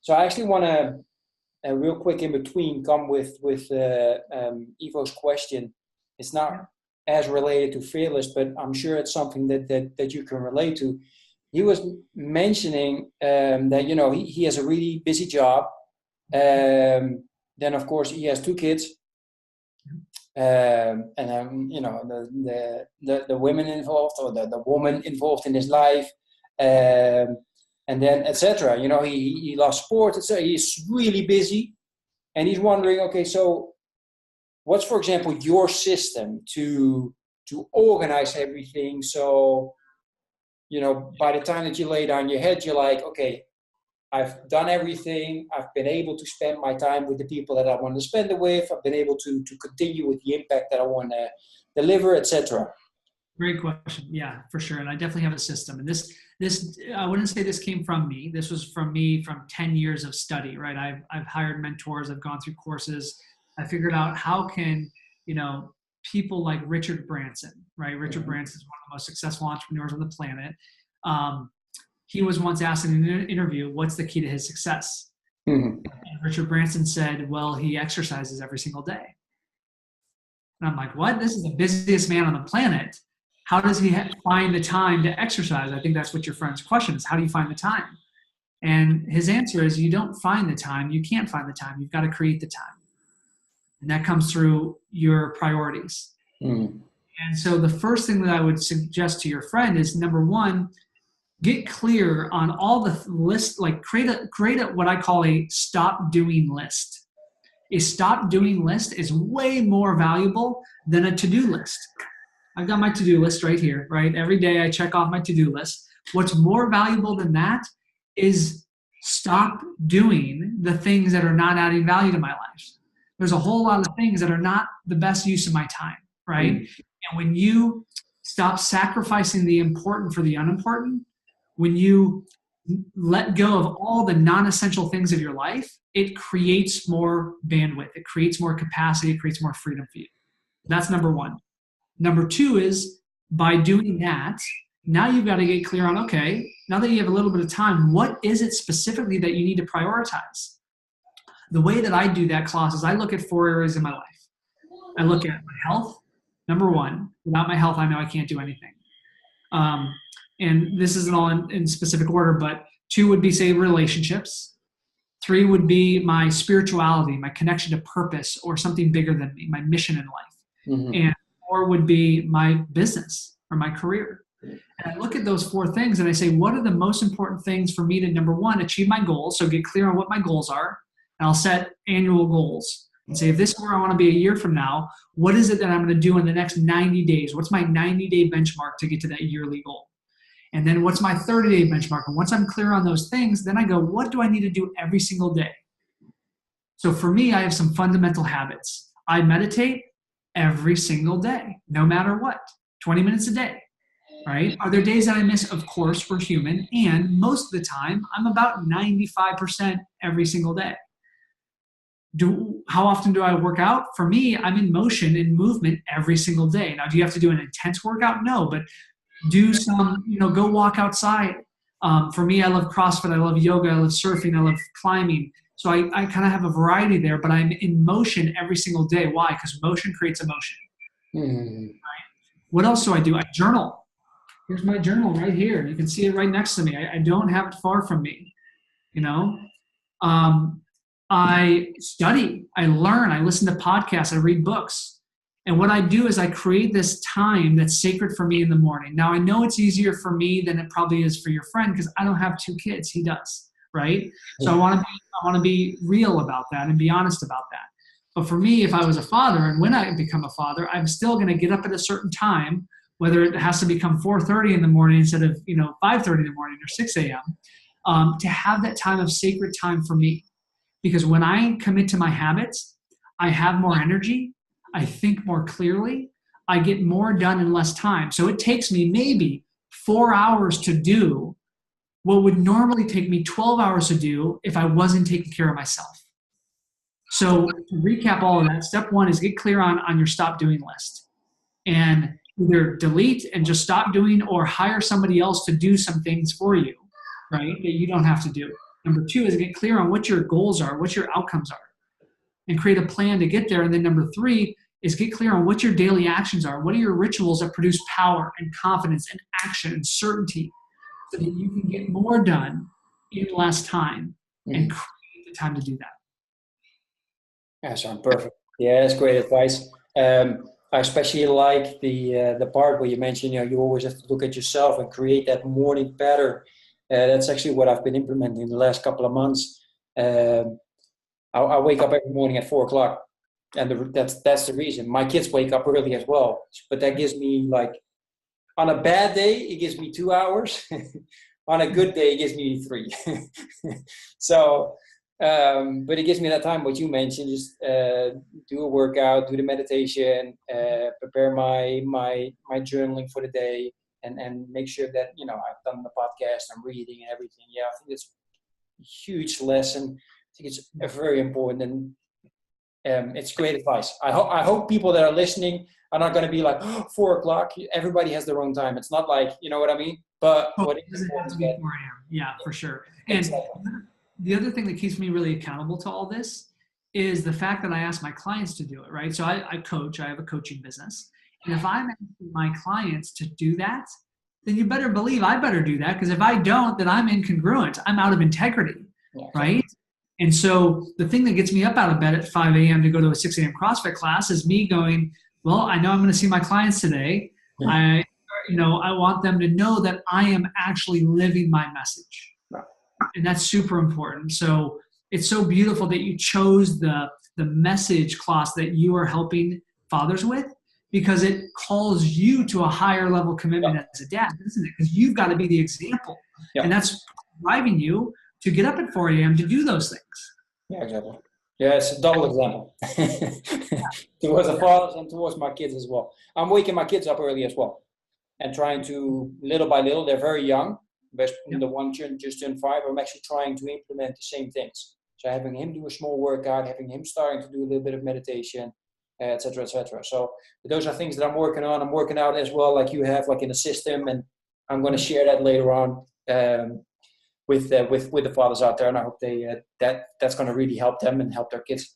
So I actually want to, real quick in between, come with Ivo's question. It's not as related to fearless, but I'm sure it's something that you can relate to. He was mentioning that, you know, he has a really busy job. Then of course he has 2 kids. And then, you know, the women involved, or the woman involved in his life, and then etc. You know, he loves sports, etc. He's really busy, and he's wondering, okay, so what's, for example, your system to organize everything? So, you know, by the time that you lay down your head, you're like, okay, I've done everything. I've been able to spend my time with the people that I want to spend it with. I've been able to continue with the impact that I want to deliver, etc. Great question. Yeah, for sure. And I definitely have a system. And this I wouldn't say this came from me. This was from me from 10 years of study, right? I've hired mentors. I've gone through courses. I figured out how can, you know, people like Richard Branson, right? Richard Branson is one of the most successful entrepreneurs on the planet. He was once asked in an interview, what's the key to his success? And Richard Branson said, well, he exercises every single day. And I'm like, what? This is the busiest man on the planet. How does he find the time to exercise? I think that's what your friend's question is. How do you find the time? And his answer is, you don't find the time. You can't find the time. You've got to create the time. And that comes through your priorities. And so the first thing that I would suggest to your friend is, number one, get clear on all the list, like create a what I call a stop doing list. A stop doing list is way more valuable than a to-do list. I've got my to-do list right here, right? Every day I check off my to-do list. What's more valuable than that is stop doing the things that are not adding value to my life. There's a whole lot of things that are not the best use of my time, right? And when you stop sacrificing the important for the unimportant, when you let go of all the non-essential things of your life, it creates more bandwidth. It creates more capacity. It creates more freedom for you. That's number one. Number two is, by doing that, now you've got to get clear on, okay, now that you have a little bit of time, what is it specifically that you need to prioritize? The way that I do that, Klaus, is I look at 4 areas in my life. I look at my health. Number one, without my health, I know I can't do anything. And this isn't all in specific order, but 2 would be, say, relationships. 3 would be my spirituality, my connection to purpose or something bigger than me, my mission in life. And 4 would be my business or my career. And I look at those 4 things and I say, what are the most important things for me to, number one, achieve my goals? So get clear on what my goals are. And I'll set annual goals and say, if this is where I want to be a year from now, what is it that I'm going to do in the next 90 days? What's my 90-day benchmark to get to that yearly goal? And then what's my 30-day benchmark? And once I'm clear on those things, then I go, what do I need to do every single day? So for me, I have some fundamental habits. I meditate every single day, no matter what, 20 minutes a day, right? Are there days that I miss? Of course, we're human. And most of the time, I'm about 95% every single day. How often do I work out? For me, I'm in motion and movement every single day. Now, do you have to do an intense workout? No, but do some, go walk outside. For me, I love CrossFit. I love yoga. I love surfing. I love climbing. So I kind of have a variety there, but I'm in motion every single day. Why? Because motion creates emotion. Right? What else do? I journal. Here's my journal right here. You can see it right next to me. I don't have it far from me. I study, I learn, I listen to podcasts, I read books. And what I do is I create this time that's sacred for me in the morning. Now, I know it's easier for me than it probably is for your friend because I don't have 2 kids. He does, right? So I want to be real about that and be honest about that. But for me, if I was a father and when I become a father, I'm still going to get up at a certain time, whether it has to become 4:30 in the morning instead of 5:30 in the morning or 6 a.m., to have that time of sacred time for me. Because when I commit to my habits, I have more energy, I think more clearly, I get more done in less time. So it takes me maybe 4 hours to do what would normally take me 12 hours to do if I wasn't taking care of myself. So to recap all of that, step 1 is get clear on your stop doing list. And either delete and just stop doing or hire somebody else to do some things for you, right, that you don't have to do. Number two is get clear on what your goals are, what your outcomes are, and create a plan to get there. And then number three is get clear on what your daily actions are. What are your rituals that produce power and confidence and action and certainty so that you can get more done in less time and create the time to do that. Yeah, sounds perfect. Yeah, that's great advice. I especially like the part where you mentioned, you always have to look at yourself and create that morning pattern. That's actually what I've been implementing in the last couple of months. I wake up every morning at 4:00, and that's the reason. My kids wake up early as well, but that gives me, like, on a bad day it gives me 2 hours. On a good day it gives me 3. So. But it gives me that time, what you mentioned, just do a workout, do the meditation, prepare my journaling for the day, and make sure that, I've done the podcast, I'm reading and everything. Yeah, I think it's a huge lesson. I think it's very important, and it's great advice. I hope people that are listening are not going to be like, 4:00. Everybody has their own time. It's not like, you know what I mean? But what it doesn't have to be 4 a.m. Yeah, for sure. And exactly. The other thing that keeps me really accountable to all this is the fact that I ask my clients to do it, right? So I coach, I have a coaching business. And if I'm asking my clients to do that, then you better believe I better do that, because if I don't, then I'm incongruent. I'm out of integrity, right? And so the thing that gets me up out of bed at 5 a.m. to go to a 6 a.m. CrossFit class is me going, well, I know I'm going to see my clients today. Yeah. I want them to know that I am actually living my message. And that's super important. So it's so beautiful that you chose the message class that you are helping fathers with, because it calls you to a higher level commitment as a dad, isn't it? Because you've got to be the example. And that's driving you to get up at 4 a.m. to do those things. Yeah, exactly. Yeah, it's a double example. Towards the fathers and towards my kids as well. I'm waking my kids up early as well, and trying to, little by little, they're very young. The one just turned 5, I'm actually trying to implement the same things. So having him do a small workout, having him starting to do a little bit of meditation, et cetera, et cetera. So those are things that I'm working on. I'm working out as well, like you have, like in a system, and I'm going to share that later on with the fathers out there. And I hope that's going to really help them and help their kids.